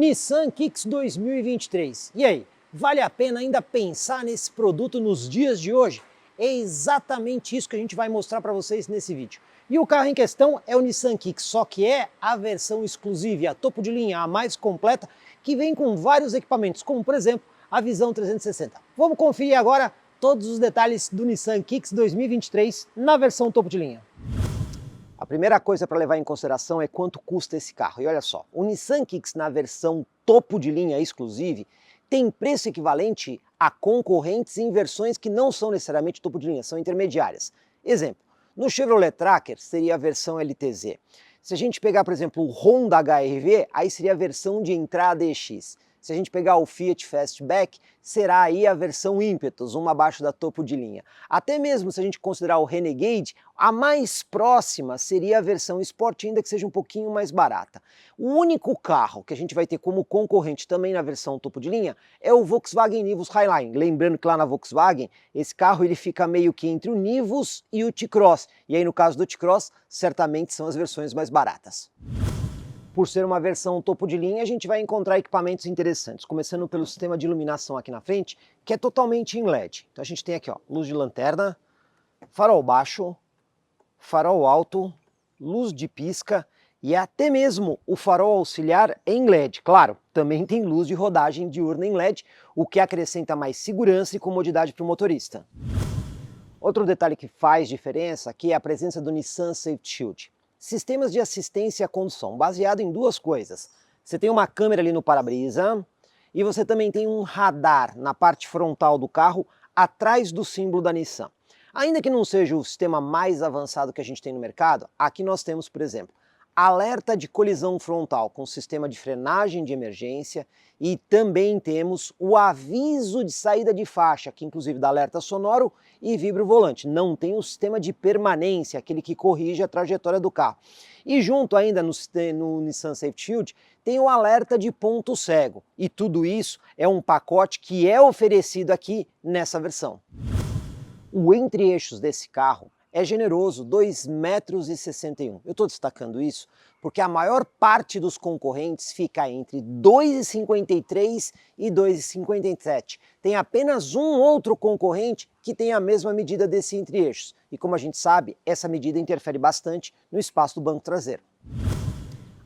Nissan Kicks 2023. E aí, vale a pena ainda pensar nesse produto nos dias de hoje? É exatamente isso que a gente vai mostrar para vocês nesse vídeo. E o carro em questão é o Nissan Kicks, só que é a versão exclusiva, a topo de linha, a mais completa, que vem com vários equipamentos, como por exemplo a visão 360. Vamos conferir agora todos os detalhes do Nissan Kicks 2023 na versão topo de linha. A primeira coisa para levar em consideração é quanto custa esse carro. E olha só, o Nissan Kicks na versão topo de linha exclusive tem preço equivalente a concorrentes em versões que não são necessariamente topo de linha, são intermediárias. Exemplo, no Chevrolet Tracker seria a versão LTZ. Se a gente pegar, por exemplo, o Honda HR-V, aí seria a versão de entrada EX. Se a gente pegar o Fiat Fastback, será aí a versão Impetus, uma abaixo da topo de linha. Até mesmo se a gente considerar o Renegade, a mais próxima seria a versão Sport, ainda que seja um pouquinho mais barata. O único carro que a gente vai ter como concorrente também na versão topo de linha é o Volkswagen Nivus Highline. Lembrando que lá na Volkswagen, esse carro ele fica meio que entre o Nivus e o T-Cross. E aí no caso do T-Cross, certamente são as versões mais baratas. Por ser uma versão topo de linha, a gente vai encontrar equipamentos interessantes, começando pelo sistema de iluminação aqui na frente, que é totalmente em LED. Então a gente tem aqui, ó, luz de lanterna, farol baixo, farol alto, luz de pisca e até mesmo o farol auxiliar em LED. Claro, também tem luz de rodagem diurna em LED, o que acrescenta mais segurança e comodidade para o motorista. Outro detalhe que faz diferença aqui é a presença do Nissan Safety Shield. Sistemas de assistência à condução, baseado em duas coisas. Você tem uma câmera ali no para-brisa e você também tem um radar na parte frontal do carro, atrás do símbolo da Nissan. Ainda que não seja o sistema mais avançado que a gente tem no mercado, aqui nós temos, por exemplo, alerta de colisão frontal com sistema de frenagem de emergência e também temos o aviso de saída de faixa, que inclusive dá alerta sonoro e vibra o volante. Não tem o sistema de permanência, aquele que corrige a trajetória do carro. E junto ainda no Nissan Safety Shield tem o alerta de ponto cego. E tudo isso é um pacote que é oferecido aqui nessa versão. O entre-eixos desse carro é generoso, 2,61 m. Eu estou destacando isso porque a maior parte dos concorrentes fica entre 2,53 e 2,57. Tem apenas um outro concorrente que tem a mesma medida desse entre-eixos. E como a gente sabe, essa medida interfere bastante no espaço do banco traseiro.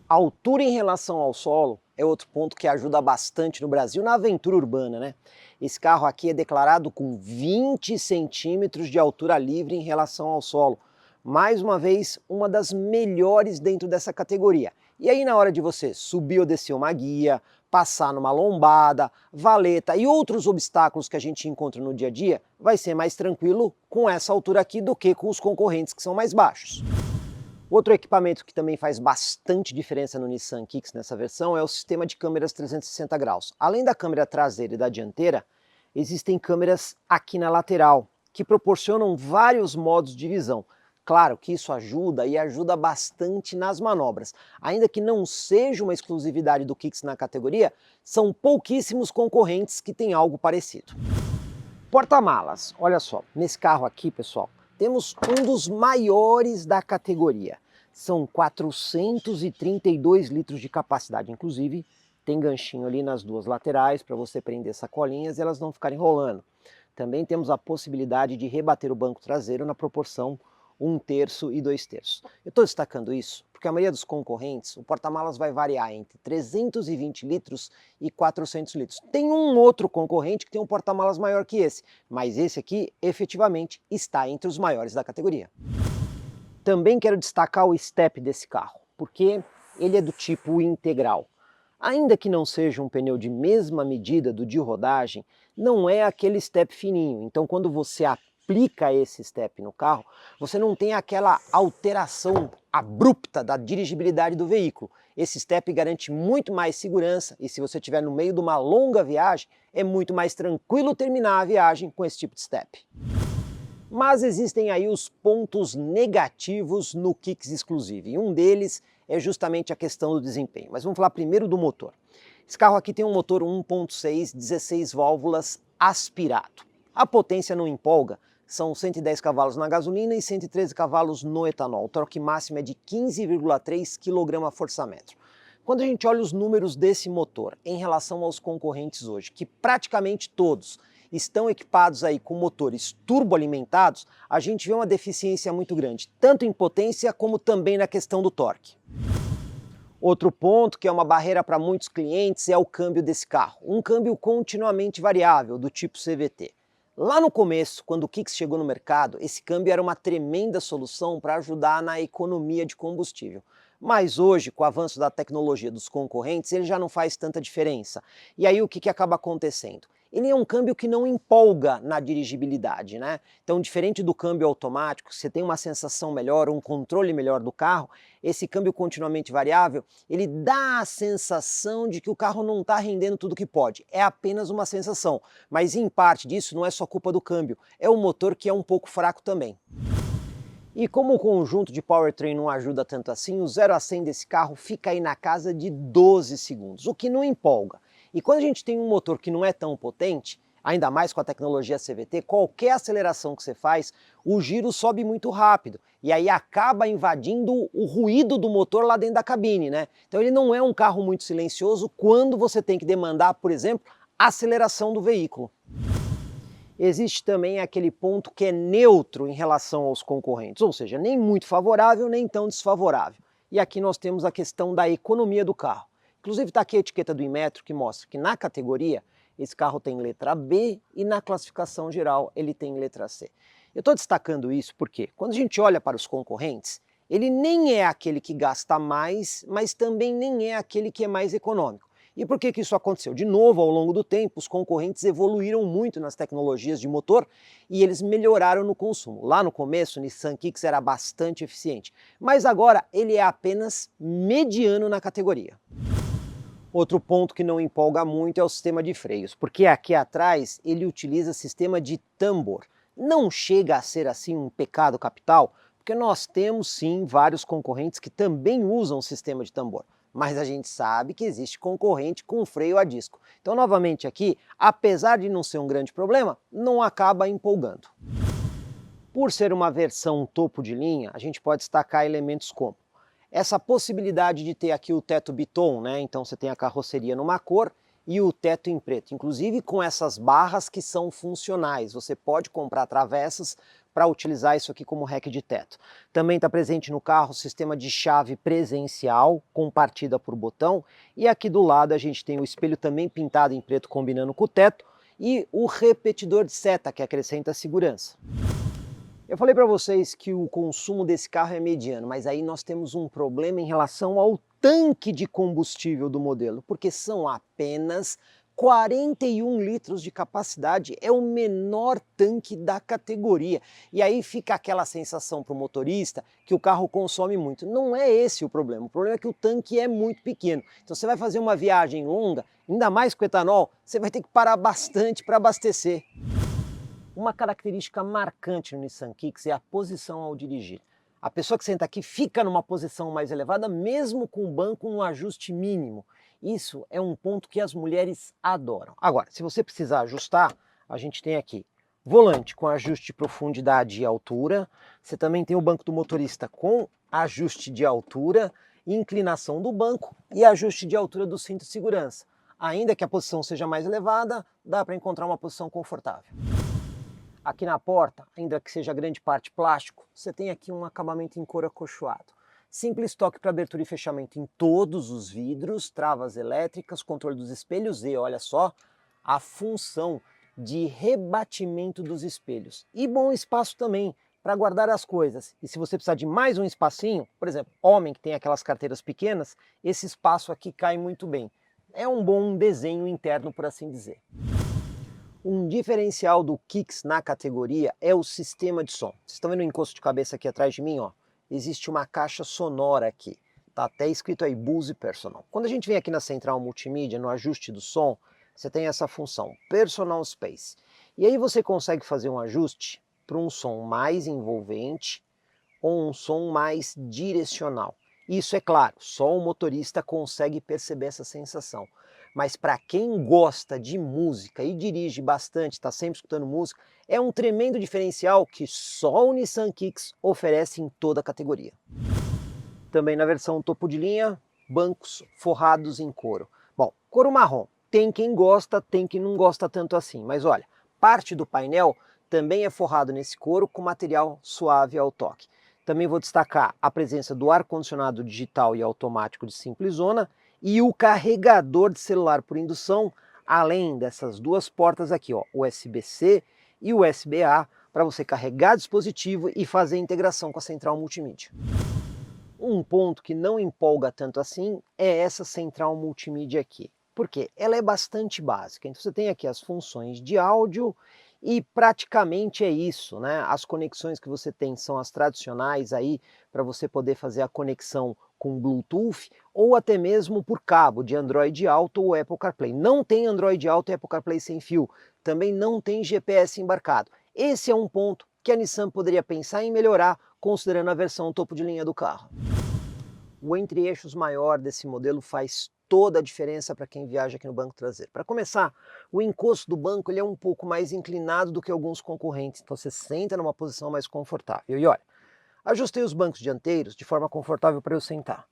A altura em relação ao solo é outro ponto que ajuda bastante no Brasil na aventura urbana, né? Esse carro aqui é declarado com 20 centímetros de altura livre em relação ao solo. Mais uma vez, uma das melhores dentro dessa categoria. E aí na hora de você subir ou descer uma guia, passar numa lombada, valeta e outros obstáculos que a gente encontra no dia a dia, vai ser mais tranquilo com essa altura aqui do que com os concorrentes que são mais baixos. Outro equipamento que também faz bastante diferença no Nissan Kicks nessa versão é o sistema de câmeras 360 graus. Além da câmera traseira e da dianteira, existem câmeras aqui na lateral, que proporcionam vários modos de visão. Claro que isso ajuda e ajuda bastante nas manobras. Ainda que não seja uma exclusividade do Kicks na categoria, são pouquíssimos concorrentes que têm algo parecido. Porta-malas, olha só, nesse carro aqui, pessoal, temos um dos maiores da categoria. São 432 litros de capacidade, inclusive tem ganchinho ali nas duas laterais para você prender sacolinhas e elas não ficarem rolando. Também temos a possibilidade de rebater o banco traseiro na proporção 1/3 e 2/3. Eu estou destacando isso porque a maioria dos concorrentes, o porta-malas vai variar entre 320 litros e 400 litros. Tem um outro concorrente que tem um porta-malas maior que esse, mas esse aqui efetivamente está entre os maiores da categoria. Também quero destacar o step desse carro, porque ele é do tipo integral. Ainda que não seja um pneu de mesma medida do de rodagem, não é aquele step fininho. Então quando você aplica esse step no carro, você não tem aquela alteração abrupta da dirigibilidade do veículo. Esse step garante muito mais segurança e se você estiver no meio de uma longa viagem, é muito mais tranquilo terminar a viagem com esse tipo de step. Mas existem aí os pontos negativos no Kicks Exclusive, e um deles é justamente a questão do desempenho. Mas vamos falar primeiro do motor. Esse carro aqui tem um motor 1.6, 16 válvulas aspirado. A potência não empolga, são 110 cavalos na gasolina e 113 cavalos no etanol. O torque máximo é de 15,3 kgfm. Quando a gente olha os números desse motor em relação aos concorrentes hoje, que praticamente todos estão equipados aí com motores turboalimentados, a gente vê uma deficiência muito grande, tanto em potência como também na questão do torque. Outro ponto que é uma barreira para muitos clientes é o câmbio desse carro, um câmbio continuamente variável do tipo CVT. Lá no começo, quando o Kicks chegou no mercado, esse câmbio era uma tremenda solução para ajudar na economia de combustível. Mas hoje, com o avanço da tecnologia dos concorrentes, ele já não faz tanta diferença. E aí o que acaba acontecendo? Ele é um câmbio que não empolga na dirigibilidade, né? Então, diferente do câmbio automático, você tem uma sensação melhor, um controle melhor do carro, esse câmbio continuamente variável, ele dá a sensação de que o carro não está rendendo tudo que pode. É apenas uma sensação, mas em parte disso não é só culpa do câmbio, é o motor que é um pouco fraco também. E como o conjunto de powertrain não ajuda tanto assim, o 0 a 100 desse carro fica aí na casa de 12 segundos, o que não empolga. E quando a gente tem um motor que não é tão potente, ainda mais com a tecnologia CVT, qualquer aceleração que você faz, o giro sobe muito rápido. E aí acaba invadindo o ruído do motor lá dentro da cabine, né? Então ele não é um carro muito silencioso quando você tem que demandar, por exemplo, a aceleração do veículo. Existe também aquele ponto que é neutro em relação aos concorrentes, ou seja, nem muito favorável, nem tão desfavorável. E aqui nós temos a questão da economia do carro. Inclusive está aqui a etiqueta do Inmetro que mostra que na categoria esse carro tem letra B e na classificação geral ele tem letra C. Eu estou destacando isso porque quando a gente olha para os concorrentes, ele nem é aquele que gasta mais, mas também nem é aquele que é mais econômico. E por que isso aconteceu? De novo, ao longo do tempo, os concorrentes evoluíram muito nas tecnologias de motor e eles melhoraram no consumo. Lá no começo, o Nissan Kicks era bastante eficiente, mas agora ele é apenas mediano na categoria. Outro ponto que não empolga muito é o sistema de freios, porque aqui atrás ele utiliza sistema de tambor. Não chega a ser assim um pecado capital, porque nós temos sim vários concorrentes que também usam o sistema de tambor. Mas a gente sabe que existe concorrente com freio a disco. Então, novamente aqui, apesar de não ser um grande problema, não acaba empolgando. Por ser uma versão topo de linha, a gente pode destacar elementos como essa possibilidade de ter aqui o teto biton, né? Então você tem a carroceria numa cor e o teto em preto, inclusive com essas barras que são funcionais. Você pode comprar travessas para utilizar isso aqui como rack de teto. Também está presente no carro o sistema de chave presencial com partida por botão e aqui do lado a gente tem o espelho também pintado em preto combinando com o teto e o repetidor de seta que acrescenta segurança. Eu falei para vocês que o consumo desse carro é mediano, mas aí nós temos um problema em relação ao tanque de combustível do modelo, porque são apenas 41 litros de capacidade, é o menor tanque da categoria. E aí fica aquela sensação para o motorista que o carro consome muito. Não é esse o problema é que o tanque é muito pequeno. Então você vai fazer uma viagem longa, ainda mais com etanol, você vai ter que parar bastante para abastecer. Uma característica marcante no Nissan Kicks é a posição ao dirigir. A pessoa que senta aqui fica numa posição mais elevada, mesmo com o banco no ajuste mínimo. Isso é um ponto que as mulheres adoram. Agora, se você precisar ajustar, a gente tem aqui volante com ajuste de profundidade e altura. Você também tem o banco do motorista com ajuste de altura, inclinação do banco e ajuste de altura do cinto de segurança. Ainda que a posição seja mais elevada, dá para encontrar uma posição confortável. Aqui na porta, ainda que seja grande parte plástico, você tem aqui um acabamento em couro acolchoado. Simples toque para abertura e fechamento em todos os vidros, travas elétricas, controle dos espelhos e, olha só, a função de rebatimento dos espelhos. E bom espaço também para guardar as coisas. E se você precisar de mais um espacinho, por exemplo, homem que tem aquelas carteiras pequenas, esse espaço aqui cai muito bem. É um bom desenho interno, por assim dizer. Um diferencial do Kicks na categoria é o sistema de som. Vocês estão vendo o encosto de cabeça aqui atrás de mim? Ó? Existe uma caixa sonora aqui. Está até escrito aí Bose Personal. Quando a gente vem aqui na central multimídia, no ajuste do som, você tem essa função, Personal Space. E aí você consegue fazer um ajuste para um som mais envolvente ou um som mais direcional. Isso é claro, só o motorista consegue perceber essa sensação. Mas para quem gosta de música e dirige bastante, está sempre escutando música, é um tremendo diferencial que só o Nissan Kicks oferece em toda a categoria. Também na versão topo de linha, bancos forrados em couro. Bom, couro marrom, tem quem gosta, tem quem não gosta tanto assim, mas olha, parte do painel também é forrado nesse couro com material suave ao toque. Também vou destacar a presença do ar-condicionado digital e automático de simples zona e o carregador de celular por indução, além dessas duas portas aqui, ó, USB-C e USB-A, para você carregar dispositivo e fazer a integração com a central multimídia. Um ponto que não empolga tanto assim é essa central multimídia aqui. Por quê? Ela é bastante básica. Então você tem aqui as funções de áudio e praticamente é isso, né? As conexões que você tem são as tradicionais aí para você poder fazer a conexão com Bluetooth ou até mesmo por cabo de Android Auto ou Apple CarPlay. Não tem Android Auto e Apple CarPlay sem fio. Também não tem GPS embarcado. Esse é um ponto que a Nissan poderia pensar em melhorar considerando a versão topo de linha do carro. O entre-eixos maior desse modelo faz toda a diferença para quem viaja aqui no banco traseiro. Para começar, o encosto do banco ele é um pouco mais inclinado do que alguns concorrentes, então você senta numa posição mais confortável. E olha, ajustei os bancos dianteiros de forma confortável para eu sentar.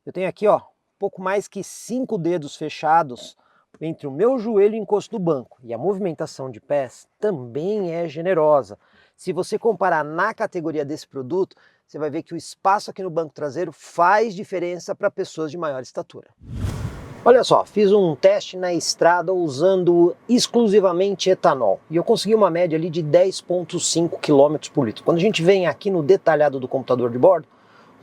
Eu tenho aqui, ó, pouco mais que 5 dedos fechados entre o meu joelho e o encosto do banco. E a movimentação de pés também é generosa. Se você comparar na categoria desse produto, você vai ver que o espaço aqui no banco traseiro faz diferença para pessoas de maior estatura. Olha só, fiz um teste na estrada usando exclusivamente etanol e eu consegui uma média ali de 10,5 km por litro. Quando a gente vem aqui no detalhado do computador de bordo,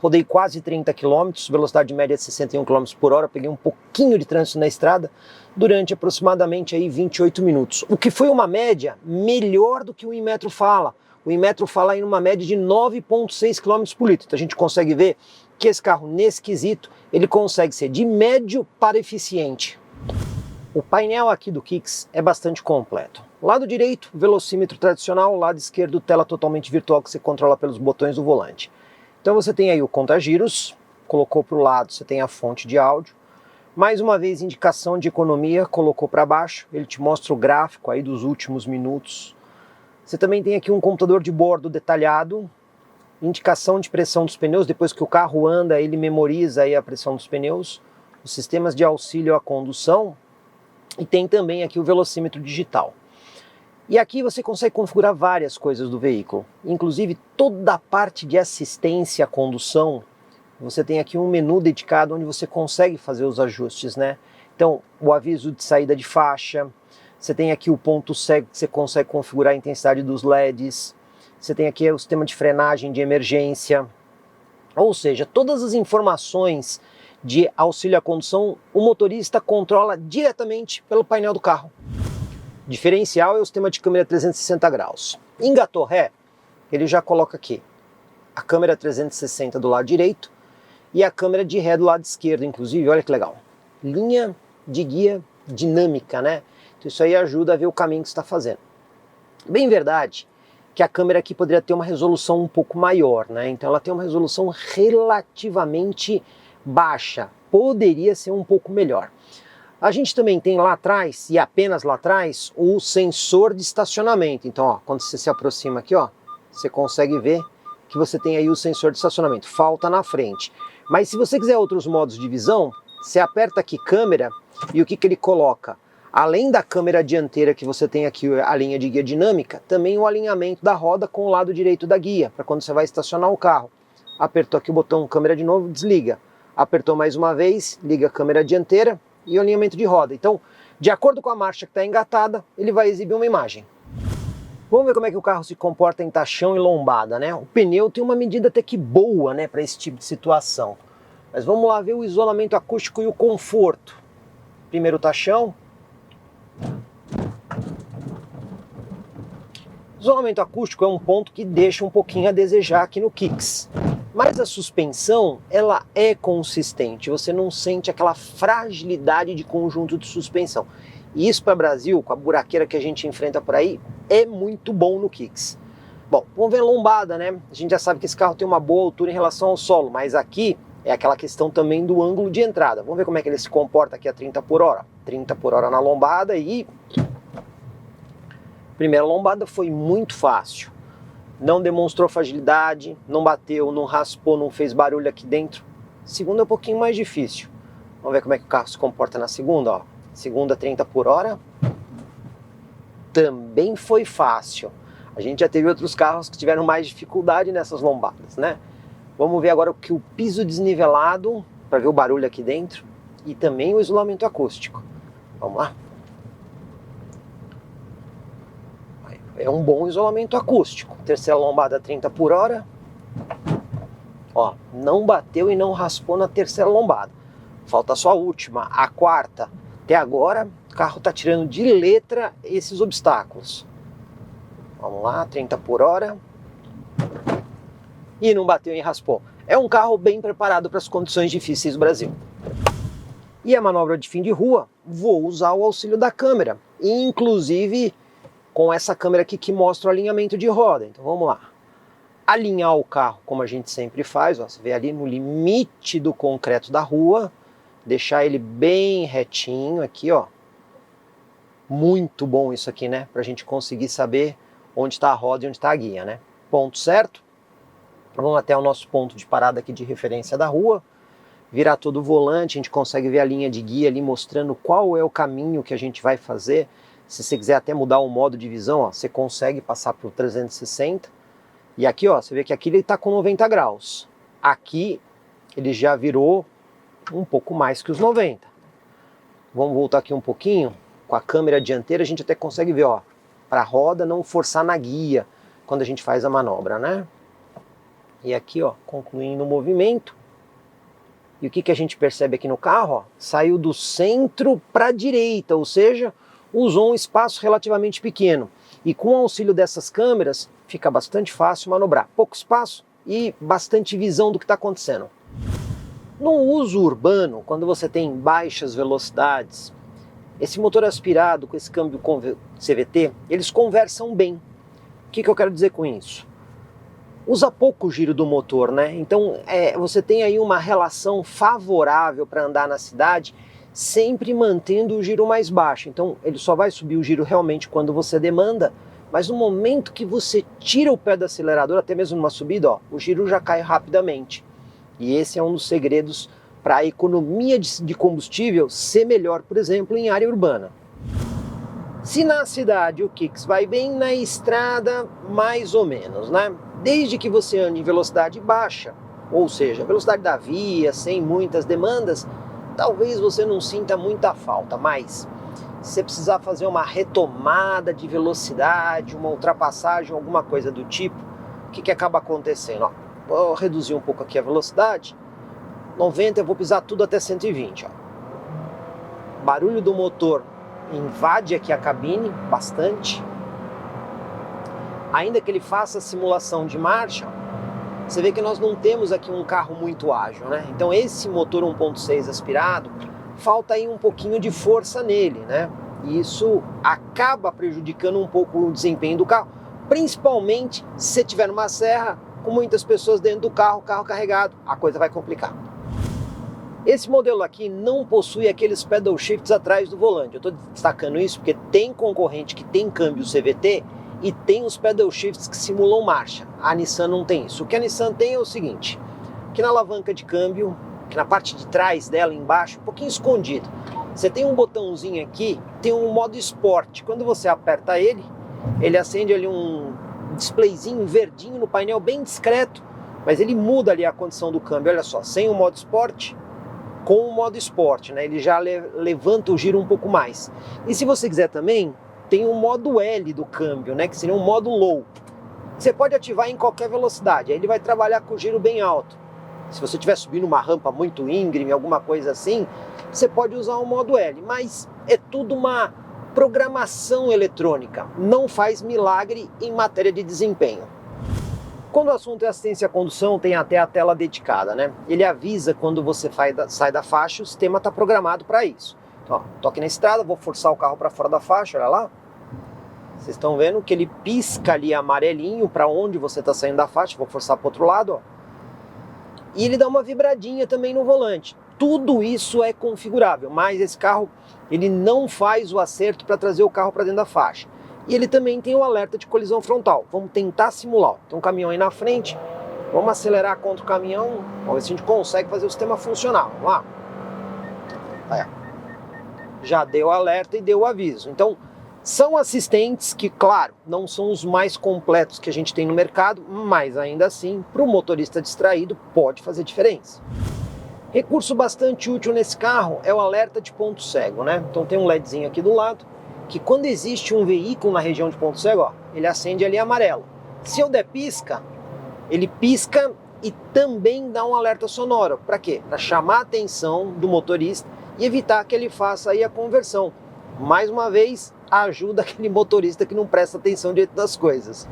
rodei quase 30 km, velocidade média de 61 km por hora, peguei um pouquinho de trânsito na estrada durante aproximadamente aí 28 minutos, o que foi uma média melhor do que o Inmetro fala. O Inmetro fala em uma média de 9,6 km por litro. Então a gente consegue ver que esse carro, nesse quesito, ele consegue ser de médio para eficiente. O painel aqui do Kicks é bastante completo. Lado direito, velocímetro tradicional, lado esquerdo, tela totalmente virtual que você controla pelos botões do volante. Então você tem aí o conta-giros, colocou para o lado, você tem a fonte de áudio. Mais uma vez, indicação de economia, colocou para baixo, ele te mostra o gráfico aí dos últimos minutos. Você também tem aqui um computador de bordo detalhado, indicação de pressão dos pneus, depois que o carro anda, ele memoriza aí a pressão dos pneus, os sistemas de auxílio à condução, e tem também aqui o velocímetro digital. E aqui você consegue configurar várias coisas do veículo, inclusive toda a parte de assistência à condução. Você tem aqui um menu dedicado onde você consegue fazer os ajustes, né? Então, o aviso de saída de faixa, você tem aqui o ponto cego que você consegue configurar a intensidade dos LEDs, você tem aqui o sistema de frenagem de emergência, ou seja, todas as informações de auxílio à condução o motorista controla diretamente pelo painel do carro. Diferencial é o sistema de câmera 360 graus. Engatou ré, ele já coloca aqui a câmera 360 do lado direito e a câmera de ré do lado esquerdo, inclusive, olha que legal. Linha de guia dinâmica, né? Então isso aí ajuda a ver o caminho que você está fazendo. Bem verdade que a câmera aqui poderia ter uma resolução um pouco maior, né? Então ela tem uma resolução relativamente baixa, poderia ser um pouco melhor. A gente também tem lá atrás, e apenas lá atrás, o sensor de estacionamento. Então, ó, quando você se aproxima aqui, ó, você consegue ver que você tem aí o sensor de estacionamento, falta na frente. Mas se você quiser outros modos de visão, você aperta aqui câmera e o que ele coloca? Além da câmera dianteira que você tem aqui a linha de guia dinâmica, também o alinhamento da roda com o lado direito da guia, para quando você vai estacionar o carro. Apertou aqui o botão câmera de novo, desliga. Apertou mais uma vez, liga a câmera dianteira e o alinhamento de roda. Então, de acordo com a marcha que está engatada, ele vai exibir uma imagem. Vamos ver como é que o carro se comporta em tachão e lombada, né? O pneu tem uma medida até que boa, né, para esse tipo de situação. Mas vamos lá ver o isolamento acústico e o conforto. Primeiro o tachão. Isolamento acústico é um ponto que deixa um pouquinho a desejar aqui no Kicks. Mas a suspensão, ela é consistente, você não sente aquela fragilidade de conjunto de suspensão. E isso para o Brasil, com a buraqueira que a gente enfrenta por aí, é muito bom no Kicks. Bom, vamos ver a lombada, né? A gente já sabe que esse carro tem uma boa altura em relação ao solo, mas aqui é aquela questão também do ângulo de entrada. Vamos ver como é que ele se comporta aqui a 30 por hora. 30 por hora na lombada e... Primeira lombada foi muito fácil. Não demonstrou fragilidade, não bateu, não raspou, não fez barulho aqui dentro. Segunda é um pouquinho mais difícil. Vamos ver como é que o carro se comporta na segunda, ó. Segunda 30 por hora. Também foi fácil. A gente já teve outros carros que tiveram mais dificuldade nessas lombadas, né? Vamos ver agora o piso desnivelado, para ver o barulho aqui dentro, e também o isolamento acústico. Vamos lá? É um bom isolamento acústico. Terceira lombada 30 por hora. Ó, não bateu e não raspou na terceira lombada. Falta só a última, a quarta. Até agora, o carro está tirando de letra esses obstáculos. Vamos lá, 30 por hora. E não bateu e raspou. É um carro bem preparado para as condições difíceis do Brasil. E a manobra de fim de rua, vou usar o auxílio da câmera. Inclusive com essa câmera aqui que mostra o alinhamento de roda. Então vamos lá. Alinhar o carro como a gente sempre faz. Ó, você vê ali no limite do concreto da rua. Deixar ele bem retinho aqui, ó. Muito bom isso aqui, né? Para a gente conseguir saber onde está a roda e onde está a guia, né? Ponto certo. Vamos até o nosso ponto de parada aqui de referência da rua. Virar todo o volante, a gente consegue ver a linha de guia ali mostrando qual é o caminho que a gente vai fazer. Se você quiser até mudar o modo de visão, ó, você consegue passar para o 360. E aqui, ó, você vê que aqui ele está com 90 graus. Aqui ele já virou um pouco mais que os 90. Vamos voltar aqui um pouquinho. Com a câmera dianteira a gente até consegue ver, ó, para a roda não forçar na guia quando a gente faz a manobra, né? E aqui, ó, concluindo o movimento. E o que a gente percebe aqui no carro? Ó, saiu do centro para a direita, ou seja, usou um espaço relativamente pequeno. E com o auxílio dessas câmeras, fica bastante fácil manobrar. Pouco espaço e bastante visão do que está acontecendo. No uso urbano, quando você tem baixas velocidades, esse motor aspirado com esse câmbio CVT, eles conversam bem. O que eu quero dizer com isso? Usa pouco giro do motor, né? Então você tem aí uma relação favorável para andar na cidade, sempre mantendo o giro mais baixo. Então ele só vai subir o giro realmente quando você demanda, mas no momento que você tira o pé do acelerador, até mesmo numa subida, ó, o giro já cai rapidamente. E esse é um dos segredos para a economia de combustível ser melhor, por exemplo, em área urbana. Se na cidade o Kicks vai bem, na estrada mais ou menos, né? Desde que você ande em velocidade baixa, ou seja, velocidade da via, sem muitas demandas, talvez você não sinta muita falta, mas se você precisar fazer uma retomada de velocidade, uma ultrapassagem, alguma coisa do tipo, o que acaba acontecendo? Ó, vou reduzir um pouco aqui a velocidade, 90 eu vou pisar tudo até 120. Ó. Barulho do motor invade aqui a cabine bastante. Ainda que ele faça a simulação de marcha, você vê que nós não temos aqui um carro muito ágil, né? Então esse motor 1.6 aspirado, falta aí um pouquinho de força nele, né? E isso acaba prejudicando um pouco o desempenho do carro, principalmente se você tiver numa serra com muitas pessoas dentro do carro, carro carregado, a coisa vai complicar. Esse modelo aqui não possui aqueles pedal shifts atrás do volante. Eu estou destacando isso porque tem concorrente que tem câmbio CVT e tem os pedal shifts que simulam marcha. A Nissan não tem isso. O que a Nissan tem é o seguinte, que na alavanca de câmbio, que na parte de trás dela, embaixo, um pouquinho escondido, você tem um botãozinho aqui, tem um modo esporte. Quando você aperta ele, ele acende ali um displayzinho verdinho no painel, bem discreto, mas ele muda ali a condição do câmbio. Olha só, sem o modo esporte, com o modo esporte, né? Ele já levanta o giro um pouco mais. E se você quiser também, tem o modo L do câmbio, né? Que seria um modo low. Você pode ativar em qualquer velocidade, aí ele vai trabalhar com o giro bem alto. Se você estiver subindo uma rampa muito íngreme, alguma coisa assim, você pode usar o modo L, mas é tudo uma programação eletrônica, não faz milagre em matéria de desempenho. Quando o assunto é assistência à condução, tem até a tela dedicada, né? Ele avisa quando você sai da faixa, o sistema está programado para isso. Então, ó, tô aqui na estrada, vou forçar o carro para fora da faixa, olha lá. Vocês estão vendo que ele pisca ali amarelinho para onde você está saindo da faixa, vou forçar para o outro lado, ó. E ele dá uma vibradinha também no volante. Tudo isso é configurável, mas esse carro ele não faz o acerto para trazer o carro para dentro da faixa. E ele também tem o alerta de colisão frontal. Vamos tentar simular. Tem um caminhão aí na frente, Vamos acelerar contra o caminhão, vamos ver se a gente consegue fazer o sistema funcionar. Vamos lá. Já deu alerta e deu aviso. Então, são assistentes que, claro, não são os mais completos que a gente tem no mercado, mas ainda assim, para o motorista distraído, pode fazer diferença. Recurso bastante útil nesse carro é o alerta de ponto cego, né? Então tem um LEDzinho aqui do lado, que quando existe um veículo na região de ponto cego, ó, ele acende ali amarelo. Se eu der pisca, ele pisca e também dá um alerta sonoro. Para quê? Para chamar a atenção do motorista e evitar que ele faça aí a conversão. Mais uma vez, ajuda aquele motorista que não presta atenção direito das coisas.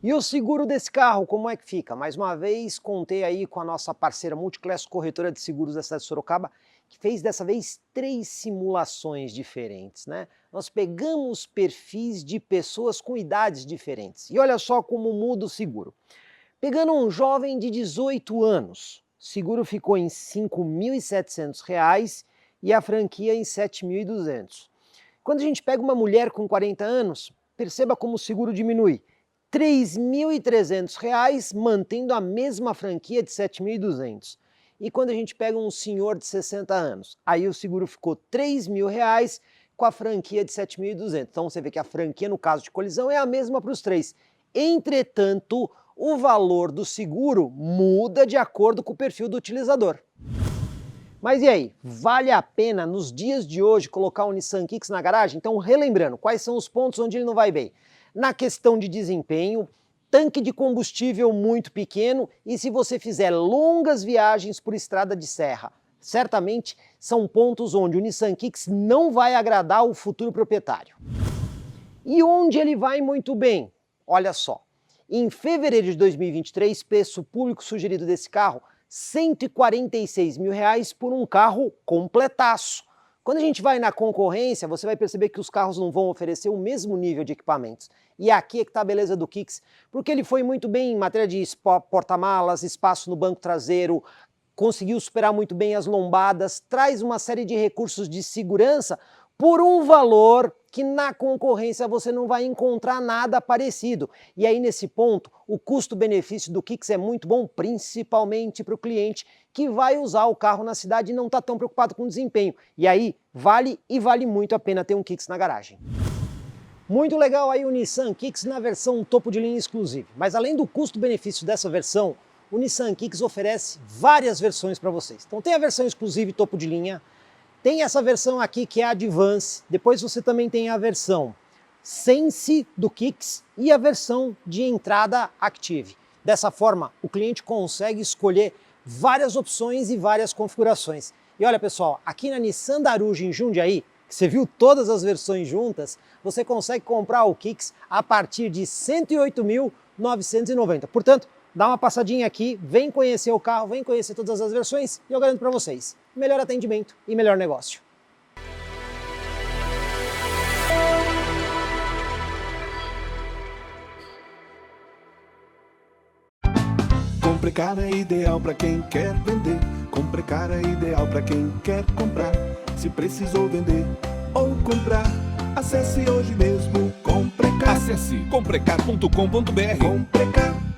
E o seguro desse carro, como é que fica? Mais uma vez, contei aí com a nossa parceira Multiclass Corretora de Seguros da cidade de Sorocaba, que fez dessa vez 3 simulações diferentes, né? Nós pegamos perfis de pessoas com idades diferentes. E olha só como muda o seguro. Pegando um jovem de 18 anos, o seguro ficou em R$ 5.700 e a franquia em R$ 7.200. Quando a gente pega uma mulher com 40 anos, perceba como o seguro diminui. R$ 3.300, mantendo a mesma franquia de R$ 7.200. E quando a gente pega um senhor de 60 anos, aí o seguro ficou R$ 3.000 com a franquia de R$ 7.200. Então você vê que a franquia, no caso de colisão, é a mesma para os três. Entretanto, o valor do seguro muda de acordo com o perfil do utilizador. Mas e aí, vale a pena nos dias de hoje colocar um Nissan Kicks na garagem? Então, relembrando, quais são os pontos onde ele não vai bem? Na questão de desempenho, tanque de combustível muito pequeno e se você fizer longas viagens por estrada de serra. Certamente são pontos onde o Nissan Kicks não vai agradar o futuro proprietário. E onde ele vai muito bem? Olha só, em fevereiro de 2023, preço público sugerido desse carro, R$ 146 mil por um carro completaço. Quando a gente vai na concorrência, você vai perceber que os carros não vão oferecer o mesmo nível de equipamentos. E aqui é que está a beleza do Kicks, porque ele foi muito bem em matéria de porta-malas, espaço no banco traseiro, conseguiu superar muito bem as lombadas, traz uma série de recursos de segurança por um valor que na concorrência você não vai encontrar nada parecido. E aí nesse ponto, o custo-benefício do Kicks é muito bom, principalmente para o cliente que vai usar o carro na cidade e não está tão preocupado com o desempenho. E aí vale muito a pena ter um Kicks na garagem. Muito legal aí o Nissan Kicks na versão topo de linha exclusiva. Mas além do custo-benefício dessa versão, o Nissan Kicks oferece várias versões para vocês. Então tem a versão exclusiva e topo de linha, tem essa versão aqui que é a Advance, depois você também tem a versão Sense do Kicks e a versão de entrada Active. Dessa forma, o cliente consegue escolher várias opções e várias configurações. E olha pessoal, aqui na Nissan Daruja em Jundiaí, que você viu todas as versões juntas, você consegue comprar o Kicks a partir de R$ 108.990. Portanto, dá uma passadinha aqui, vem conhecer o carro, vem conhecer todas as versões e eu garanto para vocês, melhor atendimento e melhor negócio. Comprecar é ideal para quem quer vender. Comprecar é ideal para quem quer comprar. Se precisou vender ou comprar, acesse hoje mesmo Comprecar. Acesse comprecar.com.br. Comprecar.